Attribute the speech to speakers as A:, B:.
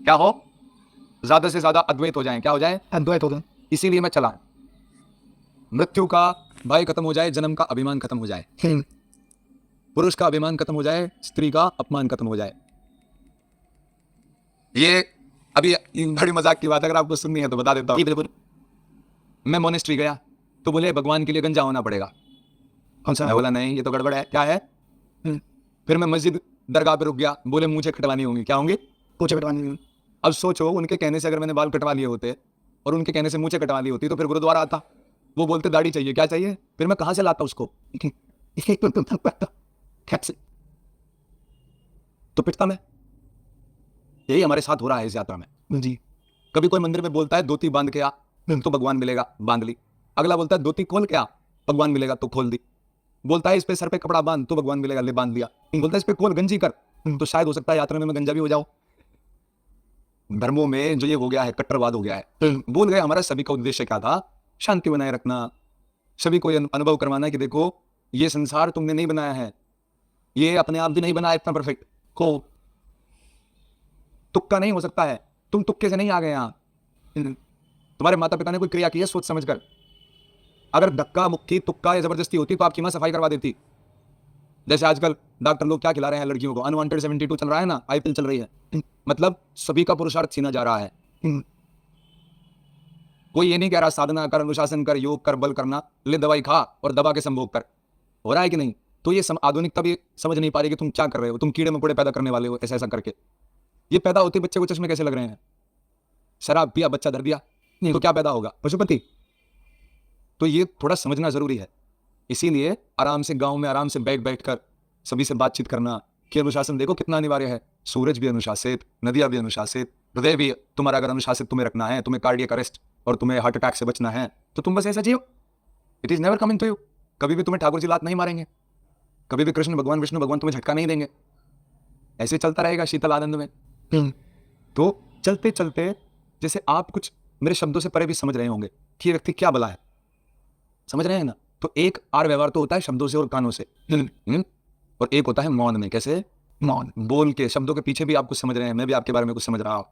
A: क्या हो, ज्यादा से ज्यादा अद्वैत हो जाए, क्या हो जाए,
B: अद्वैत हो गए।
A: इसीलिए मैं चला। मृत्यु का भय खत्म हो जाए, जन्म का अभिमान खत्म हो जाए, पुरुष का अभिमान खत्म हो जाए, स्त्री का अपमान खत्म हो जाए। ये अभी बड़ी मजाक की बात है, अगर आपको सुननी है तो बता देता हूँ। बिल्कुल। मैं मोनेस्ट्री गया तो बोले भगवान के लिए गंजा होना पड़ेगा।
B: कौन सा?
A: मैं बोला नहीं, ये तो गड़बड़ है, क्या है। फिर मैं मस्जिद दरगाह पे रुक गया, बोले मुझे कटवानी होंगी, क्या होंगी,
B: पूछे कटवानी।
A: अब सोचो उनके कहने से अगर मैंने बाल कटवा लिए होते और उनके कहने से मूछें कटवा ली होती तो फिर गुरुद्वारा आता, वो बोलते दाढ़ी चाहिए, क्या चाहिए, फिर मैं कहां से लाता उसको,
B: कैसे?
A: तो पिटता मैं। यही हमारे साथ हो रहा है इस यात्रा में
B: जी।
A: कभी कोई मंदिर में बोलता है धोती बांध के आ तो भगवान मिलेगा, बांध ली। अगला बोलता है धोती खोल के आ, भगवान मिलेगा, तो खोल दी। बोलता है इस पे सर पे कपड़ा बांध तो भगवान मिलेगा, ले बांध लिया। बोलता है इस पे खोल गंजी कर तो शायद हो सकता है यात्रा में मैं गंजा भी हो जाऊं। धर्मों में जो ये हो गया है, कट्टरवाद हो गया है। भूल गए हमारा सभी का उद्देश्य क्या था, शांति बनाए रखना, सभी को ये अनुभव करवाना कि देखो ये संसार तुमने नहीं बनाया है, ये अपने आप भी नहीं बनाया इतना परफेक्ट को, तुक्का नहीं हो सकता है, तुम तुक्के से नहीं आ गए यहां। तुम्हारे माता पिता ने कोई क्रिया की है सोच समझकर, अगर धक्का मुक्की तुक्का या जबरदस्ती होती तो आपकी मां सफाई करवा देती। जैसे आजकल डॉक्टर लोग क्या खिला रहे हैं लड़कियों को, अनवांटेड 72 चल रहा है ना, आईपीएल चल रही है, मतलब सभी का पुरुषार्थ छीना जा रहा है। कोई ये नहीं कह रहा साधना कर, अनुशासन कर, योग कर, बल करना, ले दवाई खा और दबा के संभोग कर, हो रहा है कि नहीं। तो ये आधुनिकता भी समझ नहीं पा रही कि तुम क्या कर रहे हो, तुम कीड़े मकोड़े पैदा करने वाले हो ऐसा ऐसा करके। ये पैदा होते बच्चे को चश्मे कैसे लग रहे हैं, शराब पिया बच्चा धर दिया, नहीं तो क्या पैदा होगा, पशुपति। तो ये थोड़ा समझना जरूरी है। इसीलिए आराम से गांव में आराम से बैठ बैठ कर सभी से बातचीत करना कि अनुशासन देखो कितना अनिवार्य है। सूरज भी अनुशासित, नदियां भी अनुशासित, हृदय भी तुम्हारा अगर अनुशासित तुम्हें रखना है, तुम्हें कार्डियक अरेस्ट और तुम्हें हार्ट अटैक से बचना है तो तुम बस ऐसा जियो। It is never coming to you. कभी भी तुम्हें ठाकुर जी लात नहीं मारेंगे, कभी भी कृष्ण भगवान विष्णु भगवान तुम्हें झटका नहीं देंगे, ऐसे चलता रहेगा शीतल आनंद में। तो चलते चलते जैसे आप कुछ मेरे शब्दों से परे भी समझ रहे होंगे कि ये व्यक्ति क्या भला है, समझ रहे हैं ना। तो एक आर व्यवहार तो होता है शब्दों से और कानों से, और एक होता है मौन में। कैसे? मौन बोल के, शब्दों के पीछे भी आप कुछ समझ रहे हैं, मैं भी आपके बारे में कुछ समझ रहा हूं।